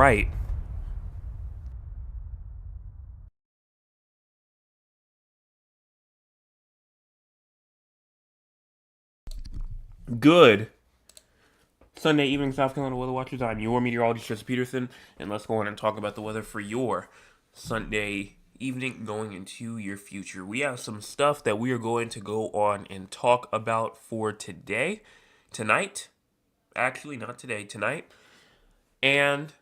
right. Good. Sunday evening, South Carolina Weather Watchers. I'm your meteorologist, Jesse Peterson, and let's go on and talk about the weather for your Sunday evening going into your future. We have some stuff that we are going to go on and talk about for tonight. Actually, not today, tonight. And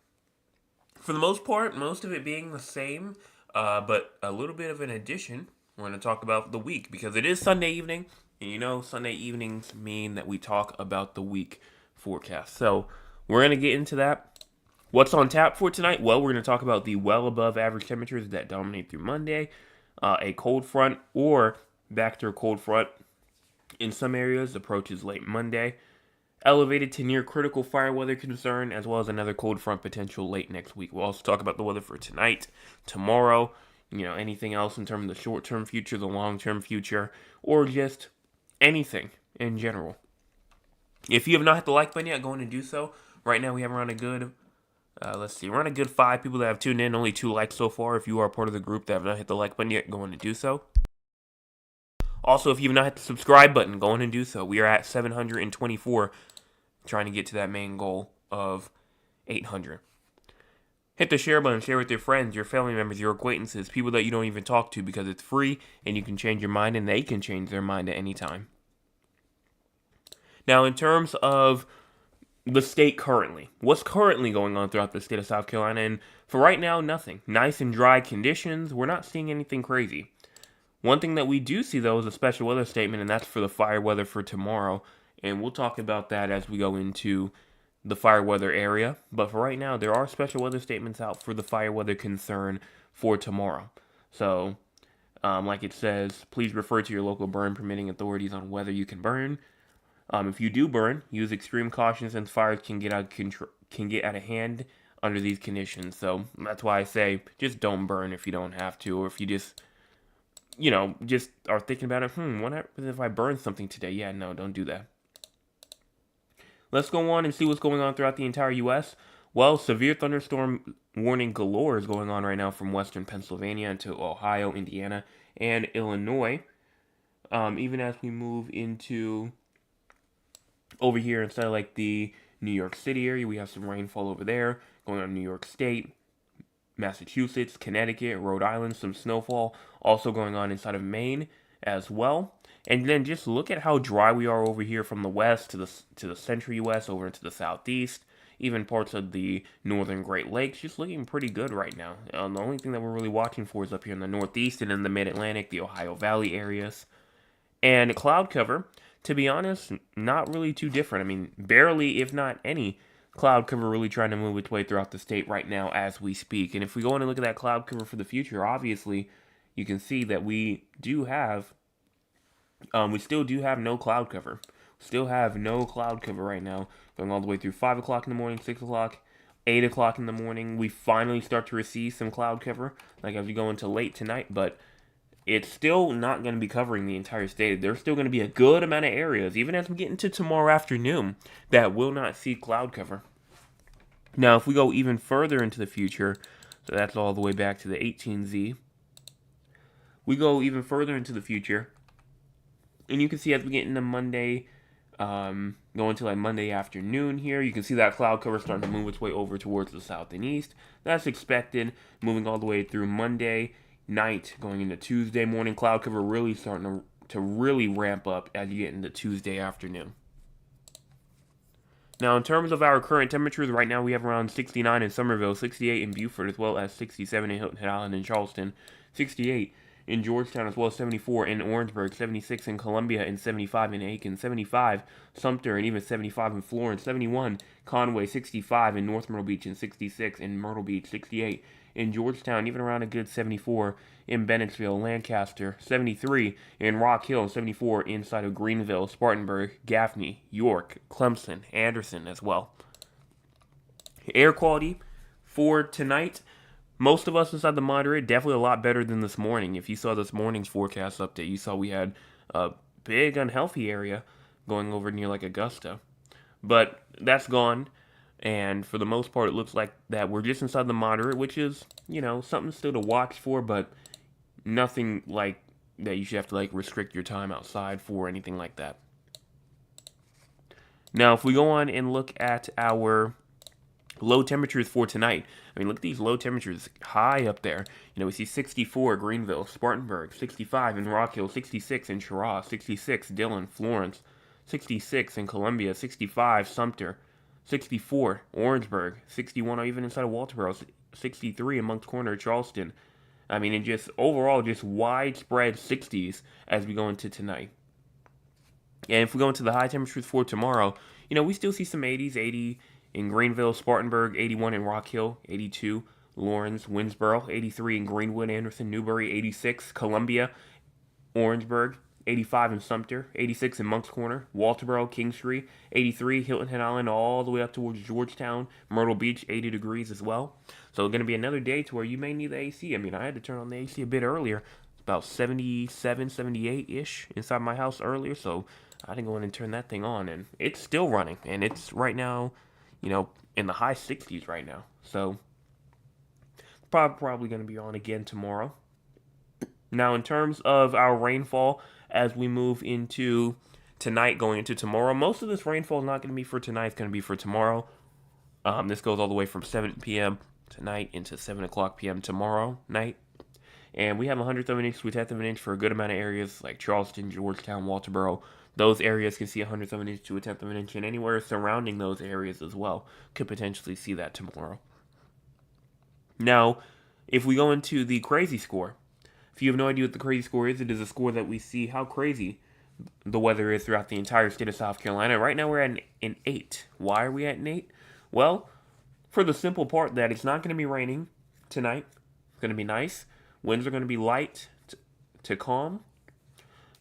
for the most part, most of it being the same, but a little bit of an addition. We're going to talk about the week because it is Sunday evening, and you know Sunday evenings mean that we talk about the week forecast. So we're going to get into that. What's on tap for tonight? Well, we're going to talk about the well above average temperatures that dominate through Monday, a cold front or back to a cold front in some areas approaches late Monday, elevated to near critical fire weather concern, as well as another cold front potential late next week. We'll also talk about the weather for tonight, tomorrow, anything else in terms of the short term future, the long term future, or just anything in general. If you have not hit the like button yet, go on and do so. Right now, we have around a good, we're on a good 5 people that have tuned in, only 2 likes so far. If you are part of the group that have not hit the like button yet, go on and do so. Also, if you have not hit the subscribe button, go on and do so. We are at 724, trying to get to that main goal of 800. Hit the share button, share with your friends, your family members, your acquaintances, people that you don't even talk to because it's free and you can change your mind and they can change their mind at any time. Now, in terms of the state currently, what's currently going on throughout the state of South Carolina, and for right now, nothing. Nice and dry conditions. We're not seeing anything crazy. One thing that we do see, though, is a special weather statement, and that's for the fire weather for tomorrow. And we'll talk about that as we go into the fire weather area. But for right now, there are special weather statements out for the fire weather concern for tomorrow. So, like it says, please refer to your local burn permitting authorities on whether you can burn. If you do burn, use extreme caution since fires can get out of hand under these conditions. So that's why I say just don't burn if you don't have to, or if you just are thinking about it. What happens if I burn something today? Yeah, no, don't do that. Let's go on and see what's going on throughout the entire U.S. Well, severe thunderstorm warning galore is going on right now from western Pennsylvania into Ohio, Indiana, and Illinois. Even as we move into over here, instead of like the New York City area, we have some rainfall over there going on in New York State, Massachusetts, Connecticut, Rhode Island, some snowfall also going on inside of Maine as well. And then just look at how dry we are over here from the west to the central U.S. over into the southeast, even parts of the northern Great Lakes, just looking pretty good right now. The only thing that we're really watching for is up here in the northeast and in the mid-Atlantic, the Ohio Valley areas. And cloud cover, to be honest, not really too different. I mean, barely, if not any, cloud cover really trying to move its way throughout the state right now as we speak. And if we go in and look at that cloud cover for the future, obviously, you can see that we still do have no cloud cover. Still have no cloud cover right now, going all the way through 5 o'clock in the morning, 6 o'clock, 8 o'clock in the morning. We finally start to receive some cloud cover, like as we go into late tonight, but it's still not going to be covering the entire state. There's still going to be a good amount of areas, even as we get into tomorrow afternoon, that will not see cloud cover. Now, if we go even further into the future, so that's all the way back to the 18Z, we go even further into the future, and you can see as we get into Monday, going to like Monday afternoon here, you can see that cloud cover starting to move its way over towards the south and east. That's expected, moving all the way through Monday night, going into Tuesday morning. Cloud cover really starting to really ramp up as you get into Tuesday afternoon. Now, in terms of our current temperatures, right now we have around 69 in Somerville, 68 in Beaufort, as well as 67 in Hilton Head Island and Charleston, 68 in Georgetown, as well as 74 in Orangeburg, 76 in Columbia, and 75 in Aiken, 75 Sumter, and even 75 in Florence, 71 Conway, 65 in North Myrtle Beach, and 66 in Myrtle Beach, 68 in Georgetown, even around a good 74 in Bennettsville, Lancaster, 73 in Rock Hill, 74 inside of Greenville, Spartanburg, Gaffney, York, Clemson, Anderson as well. Air quality for tonight, most of us inside the moderate, definitely a lot better than this morning. If you saw this morning's forecast update, you saw we had a big unhealthy area going over near like Augusta. But that's gone. And for the most part, it looks like that we're just inside the moderate, which is, something still to watch for, but nothing like that you should have to like restrict your time outside for or anything like that. Now, if we go on and look at our low temperatures for tonight, I mean, look at these low temperatures high up there. We see 64 Greenville, Spartanburg, 65 in Rock Hill, 66 in Cheraw, 66 Dillon, Florence, 66 in Columbia, 65 Sumter, 64 Orangeburg, 61 even inside of Walterboro, 63 in Moncks Corner, Charleston. I mean, and just overall, just widespread 60s as we go into tonight. And if we go into the high temperatures for tomorrow, we still see some 80s, 80 in Greenville, Spartanburg, 81 in Rock Hill, 82 Lawrence, Winsboro, 83 in Greenwood, Anderson, Newberry, 86 Columbia, Orangeburg, 85 in Sumter, 86 in Moncks Corner, Walterboro, Kingstree, 83 Hilton Head Island, all the way up towards Georgetown, Myrtle Beach, 80 degrees as well. So it's going to be another day to where you may need the AC. I mean, I had to turn on the AC a bit earlier, about 77, 78-ish inside my house earlier, so I didn't go in and turn that thing on, and it's still running, and it's right now, in the high 60s right now. So probably going to be on again tomorrow. Now, in terms of our rainfall, as we move into tonight, going into tomorrow, most of this rainfall is not going to be for tonight. It's going to be for tomorrow. This goes all the way from 7 p.m. tonight into 7 o'clock p.m. tomorrow night. And we have 100th of an inch to a 10th of an inch for a good amount of areas like Charleston, Georgetown, Walterboro. Those areas can see 100th of an inch to a 10th of an inch, and anywhere surrounding those areas as well could potentially see that tomorrow. Now, if we go into the crazy score, if you have no idea what the crazy score is, it is a score that we see how crazy the weather is throughout the entire state of South Carolina. Right now we're at an 8. Why are we at an 8? Well, for the simple part that it's not going to be raining tonight. It's going to be nice. Winds are going to be light to calm.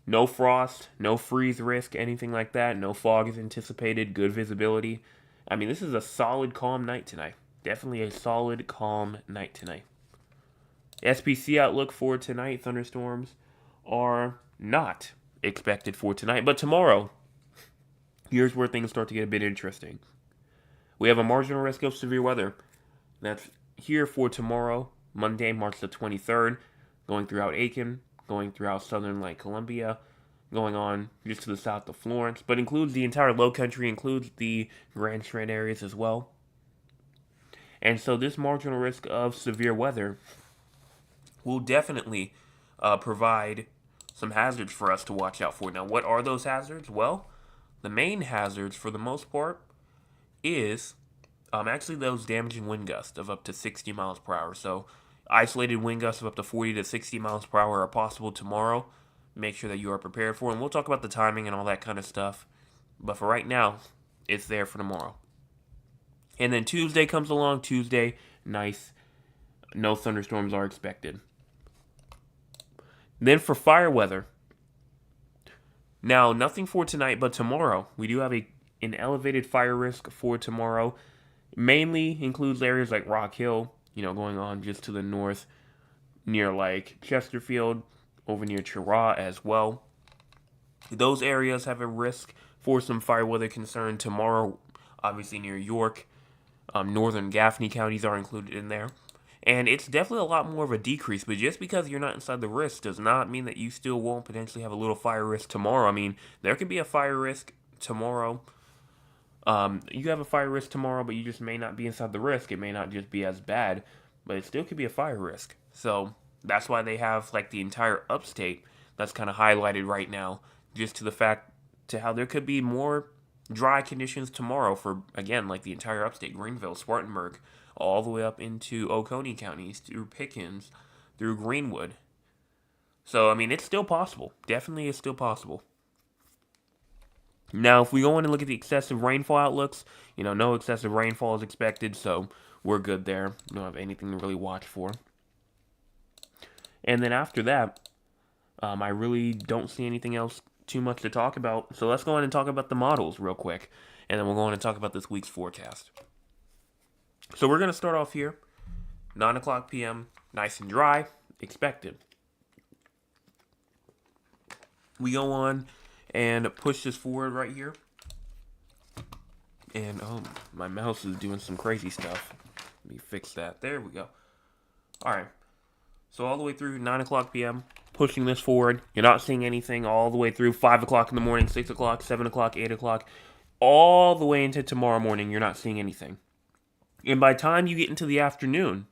No frost, no freeze risk, anything like that. No fog is anticipated. Good visibility. I mean, this is a solid, calm night tonight. Definitely a solid, calm night tonight. SPC outlook for tonight, thunderstorms are not expected for tonight. But tomorrow, here's where things start to get a bit interesting. We have a marginal risk of severe weather. That's here for tomorrow, Monday, March the 23rd, going throughout Aiken, going throughout southern like Columbia, going on just to the south of Florence, but includes the entire low country, includes the Grand Strand areas as well. And so this marginal risk of severe weather will definitely provide some hazards for us to watch out for. Now, what are those hazards? Well, the main hazards, for the most part, is actually those damaging wind gusts of up to 60 miles per hour. So, isolated wind gusts of up to 40 to 60 miles per hour are possible tomorrow. Make sure that you are prepared for, and we'll talk about the timing and all that kind of stuff. But for right now, it's there for tomorrow. And then Tuesday comes along. Tuesday, nice. No thunderstorms are expected. Then for fire weather. Now, nothing for tonight, but tomorrow. We do have an elevated fire risk for tomorrow. Mainly includes areas like Rock Hill, going on just to the north, near like Chesterfield, over near Cheraw as well. Those areas have a risk for some fire weather concern tomorrow, obviously near York. Northern Gaffney counties are included in there. And it's definitely a lot more of a decrease, but just because you're not inside the risk does not mean that you still won't potentially have a little fire risk tomorrow. I mean, there could be a fire risk tomorrow. You have a fire risk tomorrow, but you just may not be inside the risk. It may not just be as bad, but it still could be a fire risk. So that's why they have like the entire upstate that's kind of highlighted right now, just to the fact to how there could be more dry conditions tomorrow for, again, like the entire upstate, Greenville, Spartanburg, all the way up into Oconee counties, through Pickens, through Greenwood. So, I mean, it's still possible. Definitely is still possible. Now, if we go in and look at the excessive rainfall outlooks, no excessive rainfall is expected, so we're good there. We don't have anything to really watch for. And then after that, I really don't see anything else too much to talk about. So let's go on and talk about the models real quick, and then we'll go on and talk about this week's forecast. So we're going to start off here, 9 o'clock p.m., nice and dry, expected. We go on and push this forward right here. And oh, my mouse is doing some crazy stuff. Let me fix that. There we go. All right. So all the way through 9 o'clock p.m., pushing this forward. You're not seeing anything all the way through 5 o'clock in the morning, 6 o'clock, 7 o'clock, 8 o'clock. All the way into tomorrow morning, you're not seeing anything. And by the time you get into the afternoon,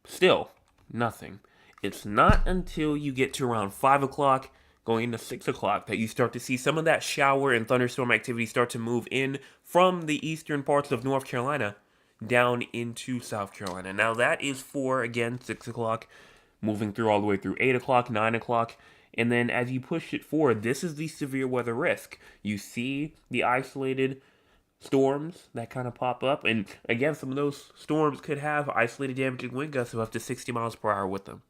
still nothing. It's not until you get to around 5 o'clock, going into 6 o'clock, that you start to see some of that shower and thunderstorm activity start to move in from the eastern parts of North Carolina down into South Carolina. Now, that is for, again, 6 o'clock, moving through all the way through 8 o'clock, 9 o'clock. And then as you push it forward, this is the severe weather risk. You see the isolated storms that kind of pop up. And again, some of those storms could have isolated damaging wind gusts of up to 60 miles per hour with them.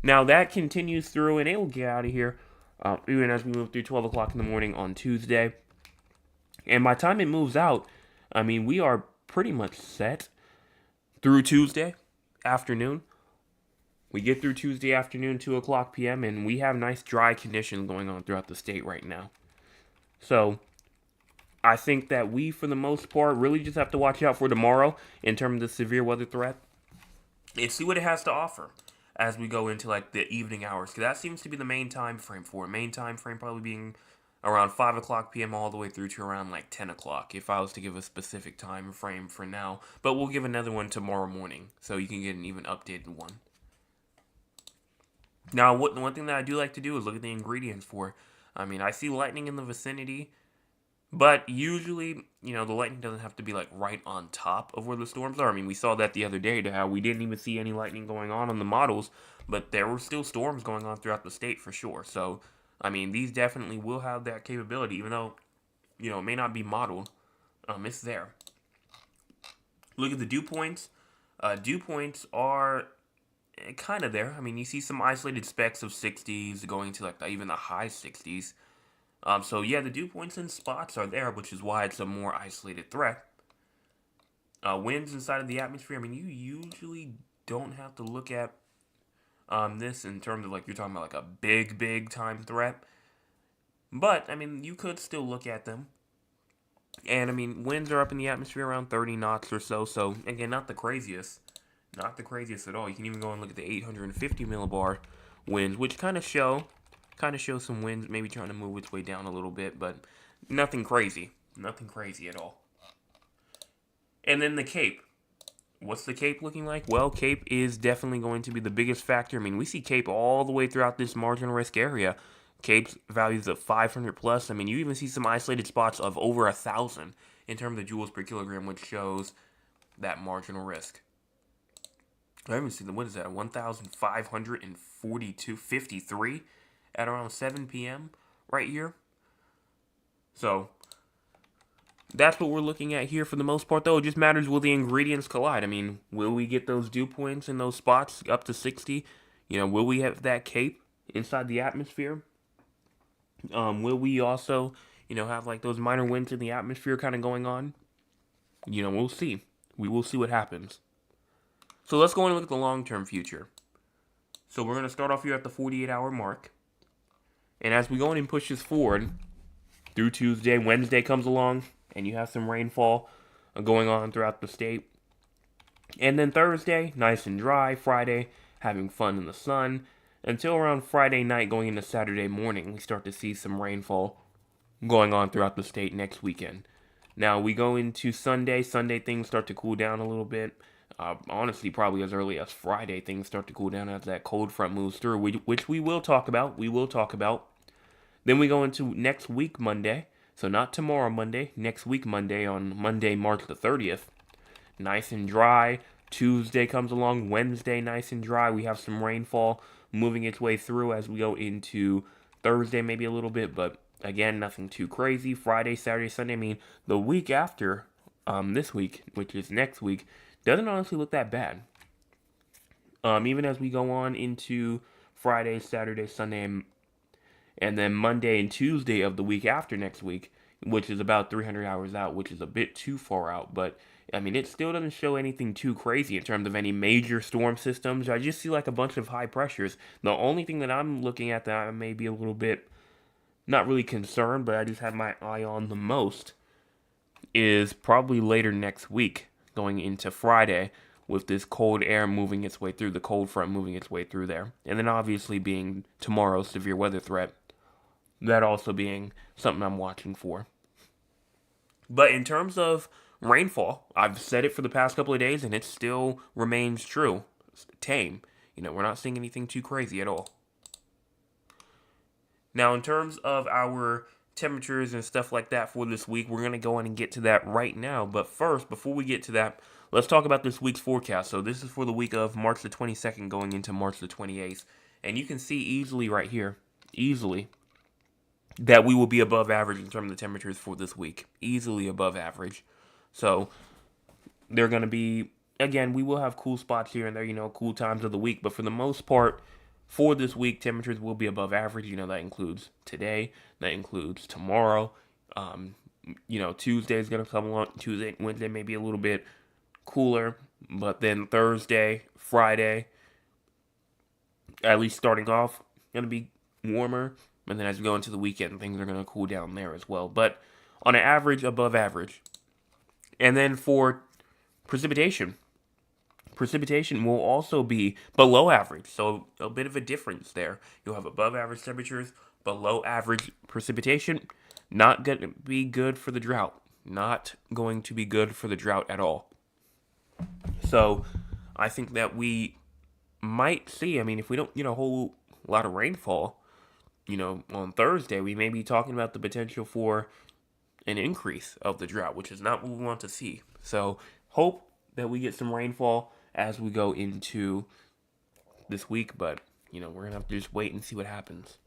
Now that continues through, and it will get out of here even as we move through 12 o'clock in the morning on Tuesday. And by the time it moves out, I mean, we are pretty much set through Tuesday afternoon. We get through Tuesday afternoon, 2 o'clock p.m., and we have nice dry conditions going on throughout the state right now. So I think that we, for the most part, really just have to watch out for tomorrow in terms of the severe weather threat and see what it has to offer as we go into like the evening hours. Because that seems to be the main time frame for it. Main time frame probably being around 5 o'clock p.m. all the way through to around like 10 o'clock, if I was to give a specific time frame for now. But we'll give another one tomorrow morning, so you can get an even updated one. Now, one thing that I do like to do is look at the ingredients for. I mean, I see lightning in the vicinity, but usually, the lightning doesn't have to be like right on top of where the storms are. I mean, we saw that the other day to how we didn't even see any lightning going on the models, but there were still storms going on throughout the state for sure. So, I mean, these definitely will have that capability, even though, it may not be modeled. It's there. Look at the dew points. Dew points are kind of there. I mean, you see some isolated specks of 60s going to like even the high 60s. So yeah, the dew points and spots are there, which is why it's a more isolated threat. Winds inside of the atmosphere. I mean, you usually don't have to look at this in terms of like you're talking about like a big time threat. But I mean, you could still look at them. And I mean, winds are up in the atmosphere around 30 knots or so. So again, not the craziest. Not the craziest at all. You can even go and look at the 850 millibar winds, which kind of show some winds maybe trying to move its way down a little bit, but nothing crazy. Nothing crazy at all. And then the Cape. What's the Cape looking like? Well, Cape is definitely going to be the biggest factor. I mean, we see Cape all the way throughout this marginal risk area. Cape's values of 500 plus. I mean, you even see some isolated spots of over 1,000 in terms of joules per kilogram, which shows that marginal risk. I haven't seen what is that? 1,542.53 at around 7 p.m. right here. So that's what we're looking at here for the most part, though. It just matters, will the ingredients collide? I mean, will we get those dew points in those spots up to 60? Will we have that Cape inside the atmosphere? Will we also, have like those minor winds in the atmosphere kind of going on? We'll see. We will see what happens. So let's go and look at the long-term future. So we're going to start off here at the 48-hour mark. And as we go in and push this forward through Tuesday, Wednesday comes along, and you have some rainfall going on throughout the state. And then Thursday, nice and dry. Friday, having fun in the sun. Until around Friday night going into Saturday morning, we start to see some rainfall going on throughout the state next weekend. Now, we go into Sunday. Sunday, things start to cool down a little bit. Honestly, probably as early as Friday, things start to cool down as that cold front moves through, which we will talk about. Then we go into next week, Monday. So not tomorrow, Monday. Next week, Monday, on Monday, March the 30th. Nice and dry. Tuesday comes along. Wednesday, nice and dry. We have some rainfall moving its way through as we go into Thursday, maybe a little bit, but again, nothing too crazy. Friday, Saturday, Sunday. I mean, the week after this week, which is next week, doesn't honestly look that bad. Even as we go on into Friday, Saturday, Sunday, and then Monday and Tuesday of the week after next week, which is about 300 hours out, which is a bit too far out. But, I mean, it still doesn't show anything too crazy in terms of any major storm systems. I just see like a bunch of high pressures. The only thing that I'm looking at that may be a little bit not really concerned, but I just have my eye on the most is probably later next week, going into Friday, with this cold air moving its way through, the cold front moving its way through there. And then obviously being tomorrow's severe weather threat, that also being something I'm watching for. But in terms of rainfall, I've said it for the past couple of days and it still remains true. It's tame. We're not seeing anything too crazy at all. Now, in terms of our temperatures and stuff like that for this week, we're going to go in and get to that right now. But first, before we get to that, let's talk about this week's forecast. So this is for the week of March the 22nd going into March the 28th. And you can see easily right here, that we will be above average in terms of the temperatures for this week. Easily above average. So they're going to be, again, we will have cool spots here and there, cool times of the week. But for the most part, for this week, temperatures will be above average. That includes today. That includes tomorrow. Tuesday is going to come along. Tuesday, Wednesday may be a little bit cooler. But then Thursday, Friday, at least starting off, going to be warmer. And then as we go into the weekend, things are going to cool down there as well. But on an average, above average. And then for precipitation will also be below average. So a bit of a difference there. You'll have above average temperatures, below average precipitation. Not going to be good for the drought. Not going to be good for the drought at all. So I think that we might see, if we don't get a whole lot of rainfall, on Thursday, we may be talking about the potential for an increase of the drought, which is not what we want to see. So hope that we get some rainfall as we go into this week, but we're gonna have to just wait and see what happens.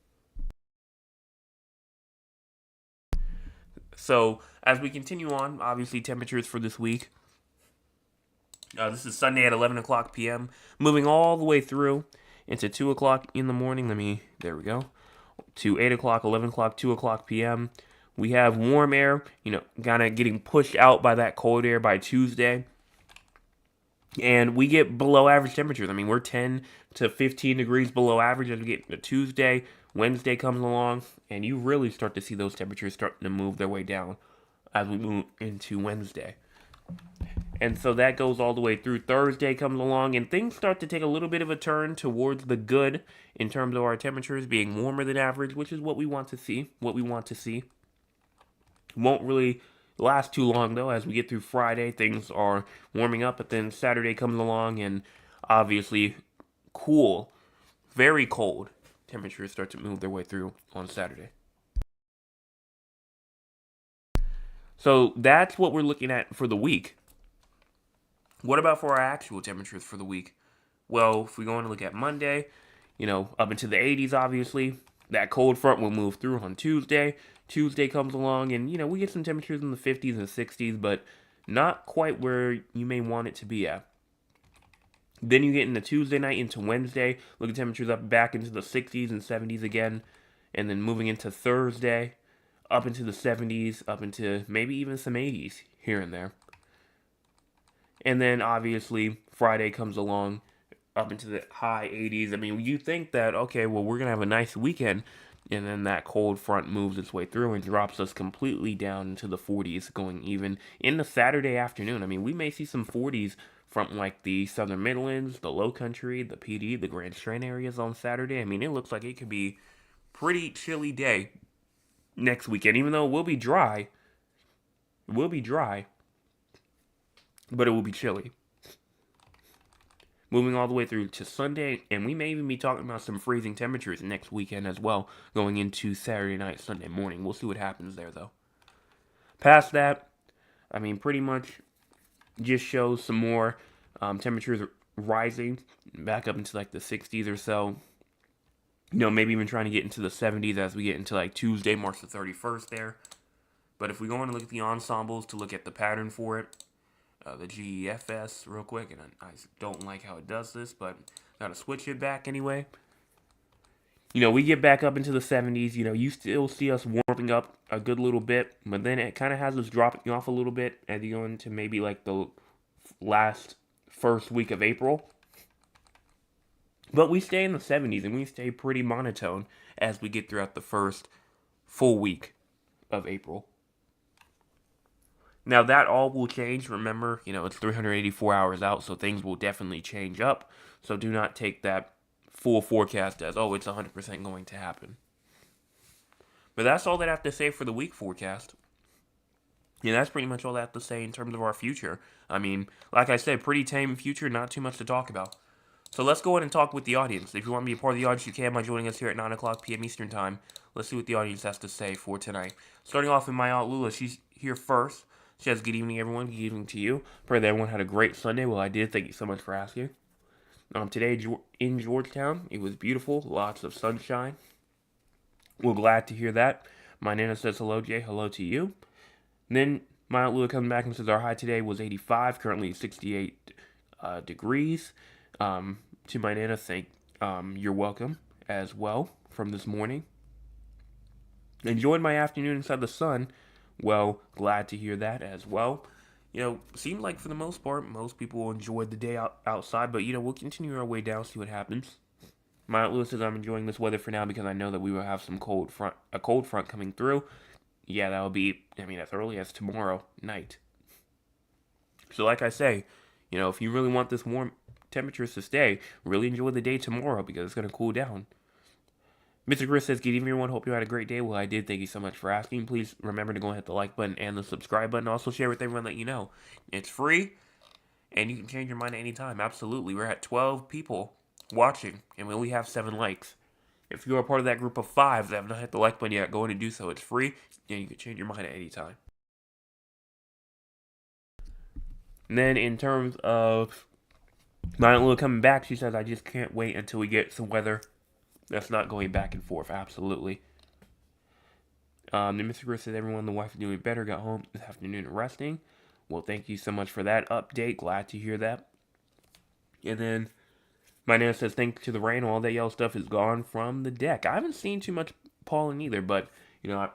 So as we continue on, obviously temperatures for this week. This is Sunday at 11 o'clock p.m. Moving all the way through into 2 o'clock in the morning. There we go. To 8 o'clock, 11 o'clock, 2 o'clock p.m. We have warm air, kind of getting pushed out by that cold air by Tuesday. And we get below average temperatures. We're 10 to 15 degrees below average as we get to Tuesday. Wednesday comes along, and you really start to see those temperatures starting to move their way down as we move into Wednesday. And so that goes all the way through. Thursday comes along, and things start to take a little bit of a turn towards the good in terms of our temperatures being warmer than average, which is what we want to see. Won't really last too long, though. As we get through Friday, things are warming up, but then Saturday comes along, and obviously cool, very cold temperatures start to move their way through on Saturday. So that's what we're looking at for the week. What about for our actual temperatures for the week? Well, if we go on to look at Monday, up into the 80s, obviously. That cold front will move through on Tuesday. Tuesday comes along, and, we get some temperatures in the 50s and 60s, but not quite where you may want it to be at. Then you get into Tuesday night into Wednesday. Look at temperatures up back into the 60s and 70s again. And then moving into Thursday, up into the 70s, up into maybe even some 80s here and there. And then, obviously, Friday comes along up into the high 80s. You think that, okay, well, we're going to have a nice weekend. And then that cold front moves its way through and drops us completely down into the 40s, going even in the Saturday afternoon. We may see some 40s from, like, the Southern Midlands, the Low Country, the PD, the Grand Strand areas on Saturday. It looks like it could be pretty chilly day next weekend, even though it will be dry. It will be dry. But it will be chilly. Moving all the way through to Sunday, and we may even be talking about some freezing temperatures next weekend as well, going into Saturday night, Sunday morning. We'll see what happens there, though. Past that, pretty much just shows some more temperatures rising back up into like the 60s or so. Maybe even trying to get into the 70s as we get into like Tuesday, March the 31st there. But if we go on and look at the ensembles to look at the pattern for it, the GEFS real quick, and I don't like how it does this, but gotta switch it back anyway. We get back up into the 70s. You still see us warming up a good little bit, but then it kind of has us dropping off a little bit as you go into maybe like the first week of April. But we stay in the 70s, and we stay pretty monotone as we get throughout the first full week of April. Now, that all will change. Remember, it's 384 hours out, so things will definitely change up. So do not take that full forecast as, oh, it's 100% going to happen. But that's all that I have to say for the week forecast. Yeah, that's pretty much all I have to say in terms of our future. I mean, like I said, pretty tame future, not too much to talk about. So let's go ahead and talk with the audience. If you want to be a part of the audience, you can by joining us here at 9 o'clock p.m. Eastern Time. Let's see what the audience has to say for tonight. Starting off with my Aunt Lula, she's here first. She says, good evening, everyone. Good evening to you. Pray that everyone had a great Sunday. Well, I did. Thank you so much for asking. Today in Georgetown, it was beautiful. Lots of sunshine. We're glad to hear that. My Nana says, hello, Jay. Hello to you. And then my Aunt Lula comes back and says, our high today was 85, currently 68 degrees. To my Nana, you're welcome as well from this morning. Enjoyed my afternoon inside the sun. Well, glad to hear that as well. Seemed like for the most part, most people enjoyed the day outside, but, we'll continue our way down, see what happens. My Aunt Lewis says, I'm enjoying this weather for now because I know that we will have a cold front coming through. Yeah, that'll be, as early as tomorrow night. So like I say, if you really want this warm temperatures to stay, really enjoy the day tomorrow because it's going to cool down. Mr. Chris says, good evening, everyone. Hope you had a great day. Well, I did. Thank you so much for asking. Please remember to go and hit the like button and the subscribe button. Also, share with everyone that you know. It's free, and you can change your mind at any time. Absolutely. We're at 12 people watching, and we only have 7 likes. If you are part of that group of 5 that have not hit the like button yet, go ahead and do so. It's free, and you can change your mind at any time. And then, in terms of my Aunt Lula coming back, she says, I just can't wait until we get some weather that's not going back and forth. Absolutely. Then Mr. Chris says, everyone, the wife is doing better. Got home this afternoon resting. Well, thank you so much for that update. Glad to hear that. And then my Nana says, thanks to the rain, all that yellow stuff is gone from the deck. I haven't seen too much pollen either, but, I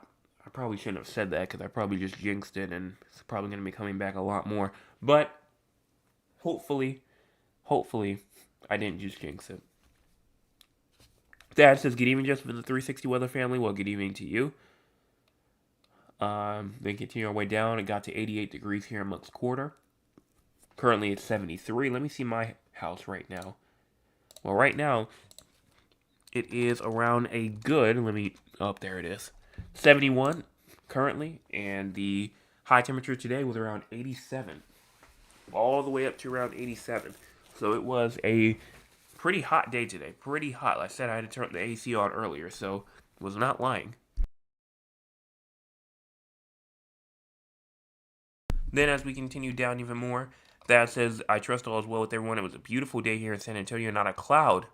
probably shouldn't have said that because I probably just jinxed it, and it's probably going to be coming back a lot more. But hopefully, I didn't just jinx it. Dad says, good evening, just for the 360 weather family. Well, good evening to you. Then continue our way down. It got to 88 degrees here in Lux Quarter. Currently, it's 73. Let me see my house right now. Well, right now, it is around a good, there it is, 71 currently. And the high temperature today was around 87. All the way up to around 87. So it was a pretty hot day today. Pretty hot. Like I said, I had to turn the AC on earlier, so was not lying. Then as we continue down even more, Dad says, I trust all is well with everyone. It was a beautiful day here in San Antonio. Not a cloud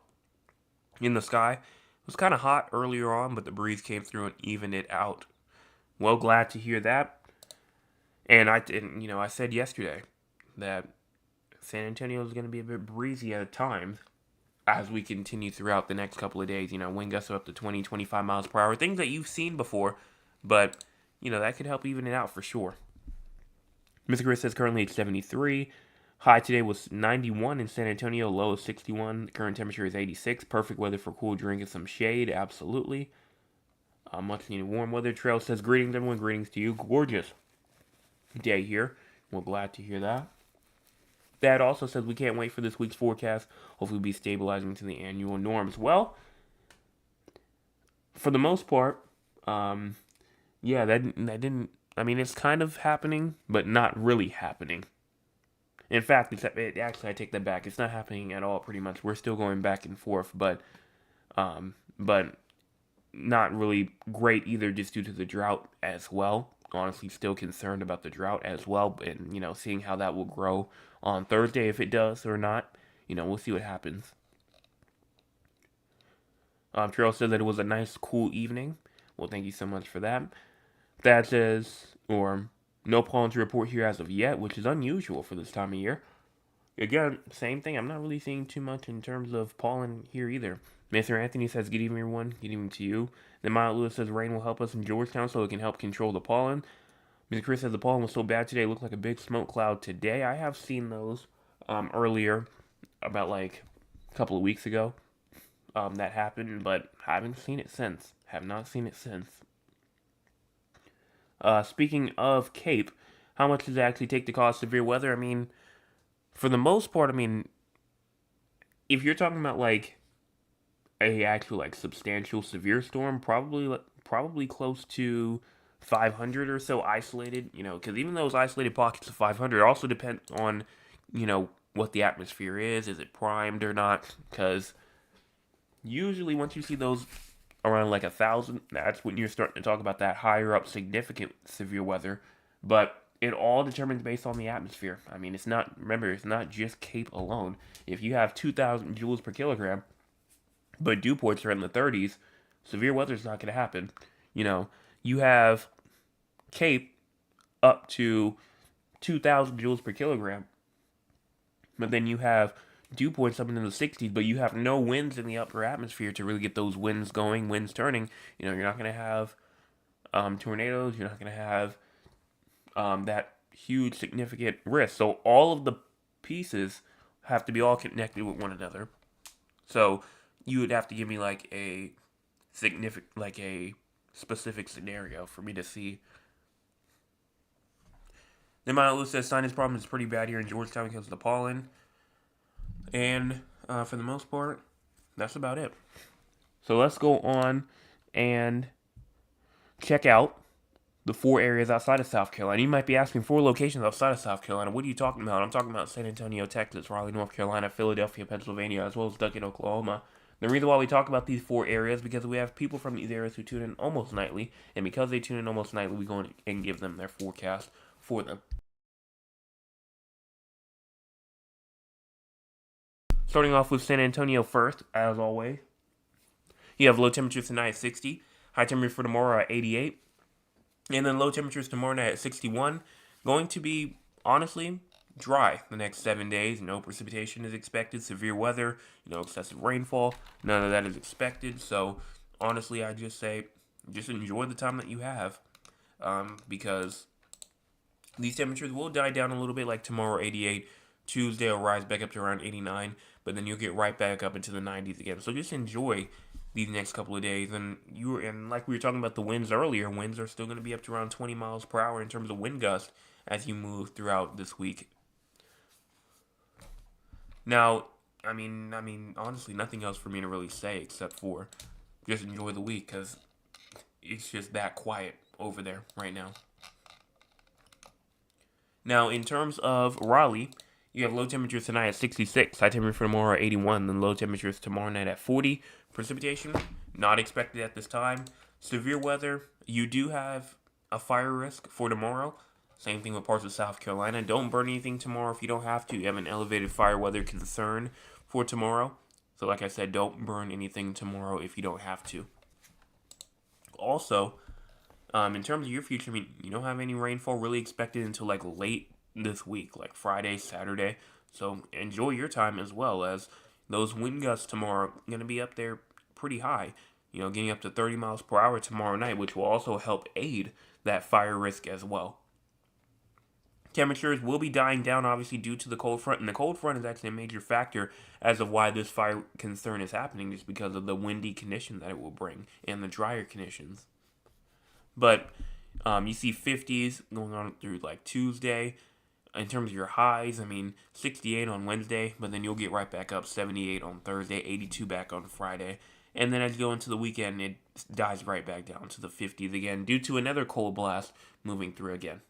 in the sky. It was kind of hot earlier on, but the breeze came through and evened it out. Well, glad to hear that. And I said yesterday that San Antonio is going to be a bit breezy at times as we continue throughout the next couple of days. Wind gusts up to 20, 25 miles per hour. Things that you've seen before, but, that could help even it out for sure. Mr. Chris says currently it's 73. High today was 91 in San Antonio. Low is 61. The current temperature is 86. Perfect weather for cool drink and some shade. Absolutely. Much needed warm weather. Trail says, greetings everyone. Greetings to you. Gorgeous day here. We're glad to hear that. Dad also says we can't wait for this week's forecast. Hopefully we'll be stabilizing to the annual norms. Well, for the most part, that didn't. It's kind of happening, but not really happening. In fact, actually, I take that back. It's not happening at all, pretty much. We're still going back and forth, but not really great either, just due to the drought as well. Honestly, still concerned about the drought as well, and, seeing how that will grow on Thursday, if it does or not. We'll see what happens. Terrell said that it was a nice, cool evening. Well, thank you so much for that. Dad says, no pollen to report here as of yet, which is unusual for this time of year. Again, same thing. I'm not really seeing too much in terms of pollen here either. Mr. Anthony says, good evening, everyone. Good evening to you. Then Mount Lewis says, rain will help us in Georgetown so it can help control the pollen. Mr. Chris says, the pollen was so bad today, it looked like a big smoke cloud today. I have seen those earlier, about like a couple of weeks ago. That happened, but haven't seen it since. Have not seen it since. Speaking of Cape, how much does it actually take to cause severe weather? I mean, for the most part, I mean, if you're talking about like a actual like substantial severe storm, probably close to 500 or so isolated. You know, because even those isolated pockets of 500 also depend on, you know, what the atmosphere is. Is it primed or not? Because usually once you see those around like 1,000, that's when you're starting to talk about that higher up significant severe weather. But it all determines based on the atmosphere. I mean, it's not, remember, it's not just Cape alone. If you have 2,000 joules per kilogram, but dew points are in the 30s, severe weather is not going to happen. You know, you have Cape up to 2,000 joules per kilogram, but then you have dew points up into the 60s, but you have no winds in the upper atmosphere to really get those winds going, winds turning. You know, you're not going to have tornadoes. You're not going to have that huge significant risk. So all of the pieces have to be all connected with one another. So you would have to give me like a specific scenario for me to see. Then my outlook says sinus problem is pretty bad here in Georgetown because of the pollen. And for the most part, that's about it. So let's go on and check out the 4 areas outside of South Carolina. You might be asking 4 locations outside of South Carolina. What are you talking about? I'm talking about San Antonio, Texas, Raleigh, North Carolina, Philadelphia, Pennsylvania, as well as Duncan, Oklahoma. The reason why we talk about these 4 areas is because we have people from these areas who tune in almost nightly, and because they tune in almost nightly, we go and give them their forecast for them. Starting off with San Antonio first, as always. You have low temperatures tonight at 60, high temperature for tomorrow at 88, and then low temperatures tomorrow night at 61. Going to be, honestly, dry the next 7 days. No precipitation is expected, severe weather, excessive rainfall. None of that is expected. So, honestly, I just say, just enjoy the time that you have, because these temperatures will die down a little bit, like tomorrow 88. Tuesday will rise back up to around 89, but then you'll get right back up into the 90s again. So just enjoy these next couple of days. And like we were talking about the winds earlier, winds are still going to be up to around 20 miles per hour in terms of wind gust as you move throughout this week. Now, I mean, honestly, nothing else for me to really say except for just enjoy the week because it's just that quiet over there right now. Now, in terms of Raleigh, you have low temperatures tonight at 66, high temperature for tomorrow at 81, then low temperatures tomorrow night at 40. Precipitation, not expected at this time. Severe weather, you do have a fire risk for tomorrow. Same thing with parts of South Carolina. Don't burn anything tomorrow if you don't have to. You have an elevated fire weather concern for tomorrow. So like I said, don't burn anything tomorrow if you don't have to. Also, in terms of your future, I mean, you don't have any rainfall really expected until like late this week, like Friday, Saturday. So enjoy your time as well, as those wind gusts tomorrow are going to be up there pretty high. Getting up to 30 miles per hour tomorrow night, which will also help aid that fire risk as well. Temperatures will be dying down, obviously, due to the cold front, and the cold front is actually a major factor as of why this fire concern is happening, just because of the windy conditions that it will bring and the drier conditions. But you see 50s going on through like Tuesday. In terms of your highs, I mean, 68 on Wednesday, but then you'll get right back up, 78 on Thursday, 82 back on Friday. And then as you go into the weekend, it dies right back down to the 50s again due to another cold blast moving through again.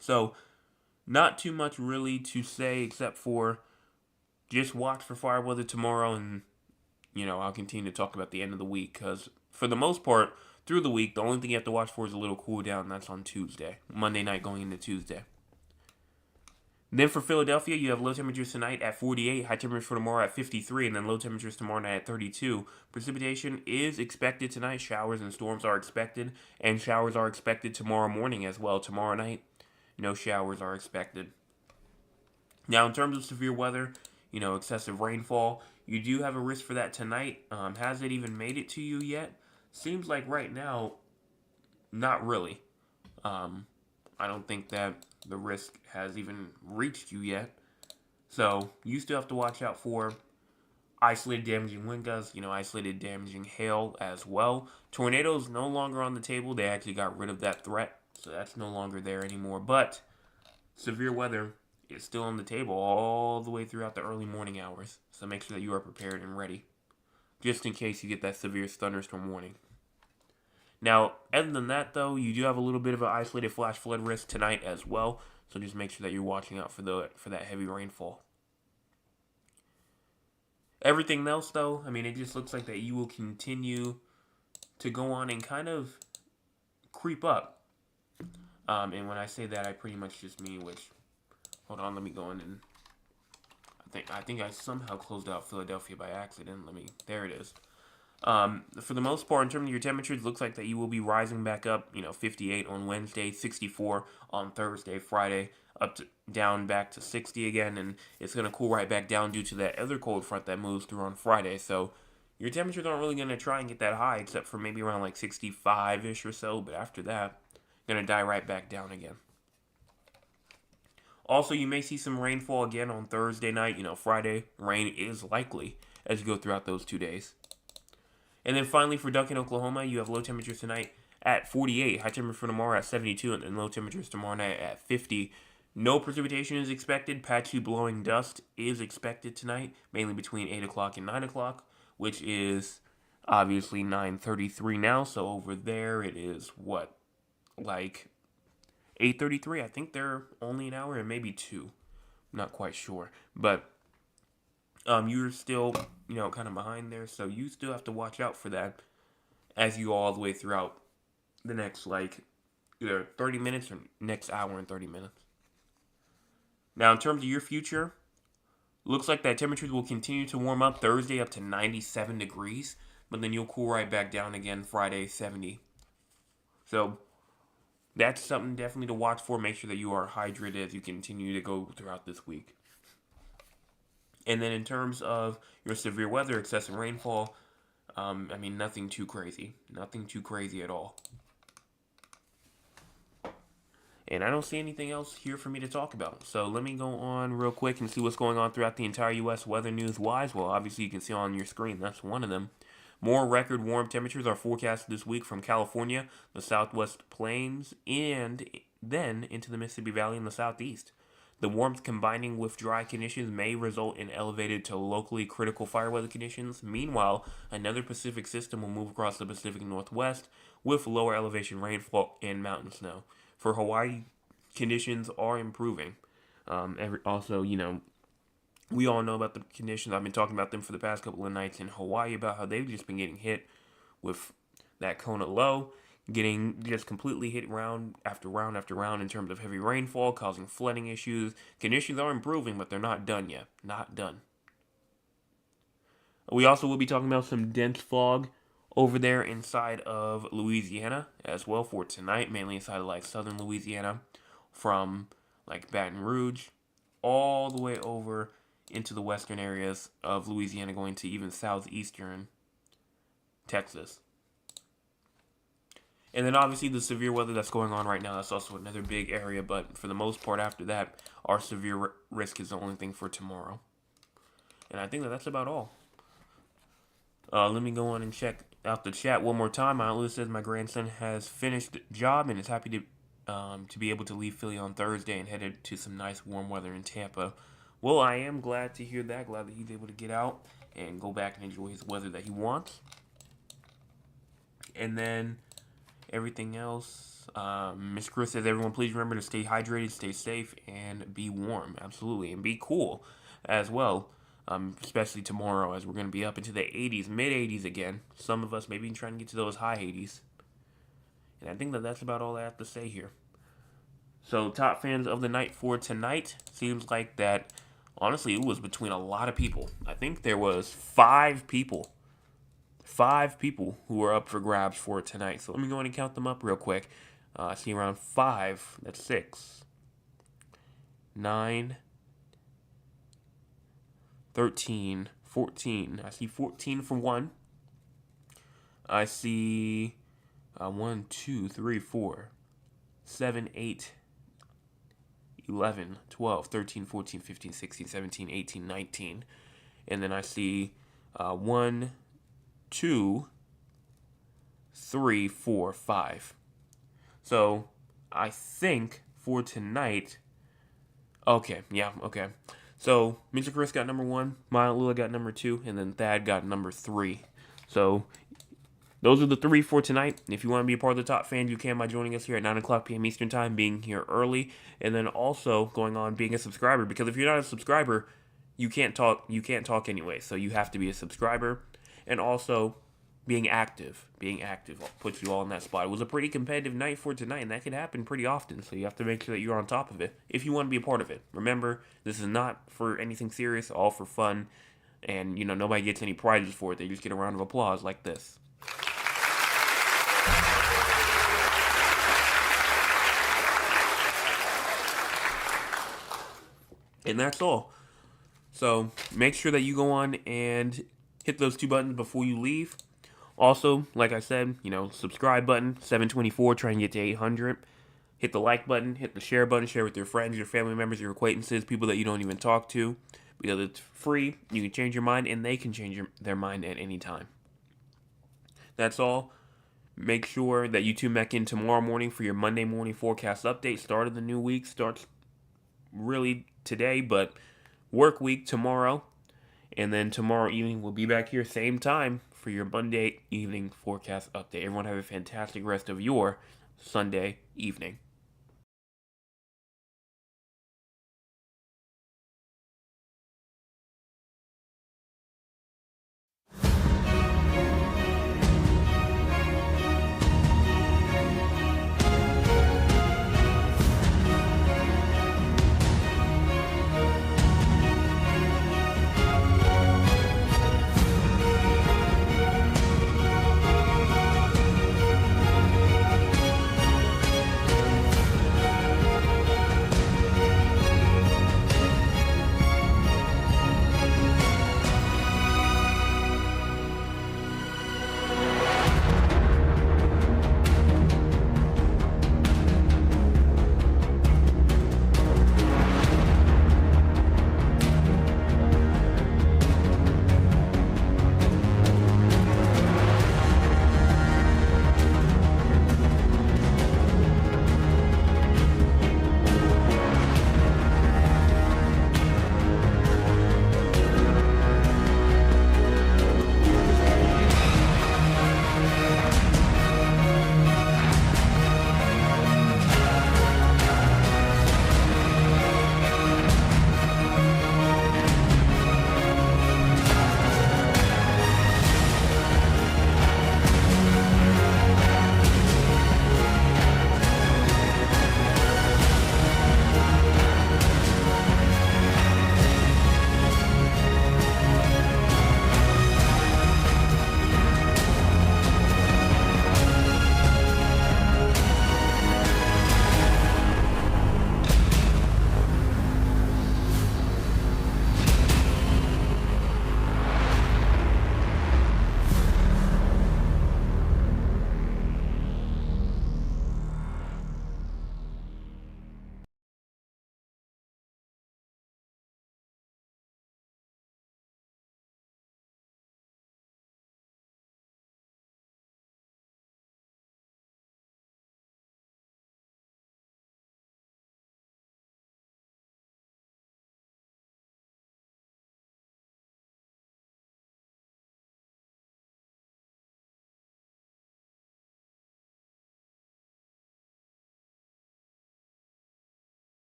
So, not too much really to say except for just watch for fire weather tomorrow, and, I'll continue to talk about the end of the week because for the most part, through the week, the only thing you have to watch for is a little cool down, and that's on Tuesday. Monday night going into Tuesday. Then for Philadelphia, you have low temperatures tonight at 48, high temperatures for tomorrow at 53, and then low temperatures tomorrow night at 32. Precipitation is expected tonight. Showers and storms are expected, and showers are expected tomorrow morning as well. Tomorrow night, no showers are expected. Now, in terms of severe weather, excessive rainfall, you do have a risk for that tonight. Has it even made it to you yet? Seems like right now, not really. I don't think that the risk has even reached you yet. So you still have to watch out for isolated damaging wind gusts, isolated damaging hail as well. Tornadoes no longer on the table. They actually got rid of that threat, so that's no longer there anymore. But severe weather is still on the table all the way throughout the early morning hours. So make sure that you are prepared and ready, just in case you get that severe thunderstorm warning. Now, other than that, though, you do have a little bit of an isolated flash flood risk tonight as well. So just make sure that you're watching out for that heavy rainfall. Everything else, though, it just looks like that you will continue to go on and kind of creep up. And when I say that, I pretty much just mean hold on, let me go in and I think I somehow closed out Philadelphia by accident. There it is. For the most part, in terms of your temperatures, looks like that you will be rising back up. 58 on Wednesday, 64 on Thursday, Friday, down back to 60 again, and it's gonna cool right back down due to that other cold front that moves through on Friday. So your temperatures aren't really gonna try and get that high, except for maybe around like 65-ish or so. But after that, gonna die right back down again. Also, you may see some rainfall again on Thursday night. Friday rain is likely as you go throughout those 2 days. And then finally for Duncan, Oklahoma, you have low temperatures tonight at 48, high temperature for tomorrow at 72, and then low temperatures tomorrow night at 50. No precipitation is expected. Patchy blowing dust is expected tonight, mainly between 8 o'clock and 9 o'clock, which is obviously 9:33 now. So over there it is, like 8:33? I think they're only an hour and maybe 2. I'm not quite sure. But you're still, kind of behind there, so you still have to watch out for that as you go all the way throughout the next, either 30 minutes or next hour and 30 minutes. Now, in terms of your future, looks like that temperatures will continue to warm up Thursday up to 97 degrees, but then you'll cool right back down again Friday, 70. So that's something definitely to watch for. Make sure that you are hydrated as you continue to go throughout this week. And then in terms of your severe weather, excessive rainfall, nothing too crazy. Nothing too crazy at all. And I don't see anything else here for me to talk about. So let me go on real quick and see what's going on throughout the entire U.S. weather news-wise. Well, obviously you can see on your screen. That's one of them. More record warm temperatures are forecasted this week from California, the Southwest Plains, and then into the Mississippi Valley and the Southeast. The warmth combining with dry conditions may result in elevated to locally critical fire weather conditions. Meanwhile, another Pacific system will move across the Pacific Northwest with lower elevation rainfall and mountain snow. For Hawaii, conditions are improving. Also, we all know about the conditions. I've been talking about them for the past couple of nights in Hawaii about how they've just been getting hit with that Kona low, getting just completely hit round after round after round in terms of heavy rainfall, causing flooding issues. Conditions are improving, but they're not done yet. Not done. We also will be talking about some dense fog over there inside of Louisiana as well for tonight, mainly inside of southern Louisiana, from Baton Rouge all the way over into the western areas of Louisiana, going to even southeastern Texas. And then obviously the severe weather that's going on right now, that's also another big area, but for the most part after that, our severe risk is the only thing for tomorrow. And I think that's about all. Let me go on and check out the chat one more time. My outlet says my grandson has finished job and is happy to be able to leave Philly on Thursday and headed to some nice warm weather in Tampa. Well, I am glad to hear that. Glad that he's able to get out and go back and enjoy his weather that he wants. And then everything else, Miss Chris says, everyone please remember to stay hydrated, stay safe, and be warm. Absolutely. And be cool as well. Especially tomorrow, as we're going to be up into the 80s, mid-80s again. Some of us maybe trying to get to those high 80s. And I think that's about all I have to say here. So, top fans of the night for tonight, seems like that, honestly, it was between a lot of people. I think there was 5 people. 5 people who were up for grabs for tonight. So let me go in and count them up real quick. I see around 5. That's 6. 9. 13, 14. I see 14 for 1. I see 1, 2, 3, 4, 7, 8, 11, 12, 13, 14, 15, 16, 17, 18, 19. And then I see 1, 2, 3, 4, 5. So I think for tonight. Okay, yeah, okay. So Mr. Chris got number 1, Maya Lula got number 2, and then Thad got number 3. So those are the 3 for tonight. If you want to be a part of the top fan, you can by joining us here at 9 o'clock p.m. Eastern Time, being here early, and then also going on being a subscriber. Because if you're not a subscriber, you can't talk. You can't talk anyway. So you have to be a subscriber, and also being active. Being active puts you all in that spot. It was a pretty competitive night for tonight, and that can happen pretty often. So you have to make sure that you're on top of it if you want to be a part of it. Remember, this is not for anything serious. All for fun, and nobody gets any prizes for it. They just get a round of applause like this. And that's all. So make sure that you go on and hit those 2 buttons before you leave. Also, like I said, subscribe button, 724, try and get to 800. Hit the like button, hit the share button, share with your friends, your family members, your acquaintances, people that you don't even talk to. Because it's free, you can change your mind, and they can change their mind at any time. That's all. Make sure that you tune back in tomorrow morning for your Monday morning forecast update. Start of the new week starts really today, but work week tomorrow. And then tomorrow evening, we'll be back here, same time, for your Monday evening forecast update. Everyone have a fantastic rest of your Sunday evening.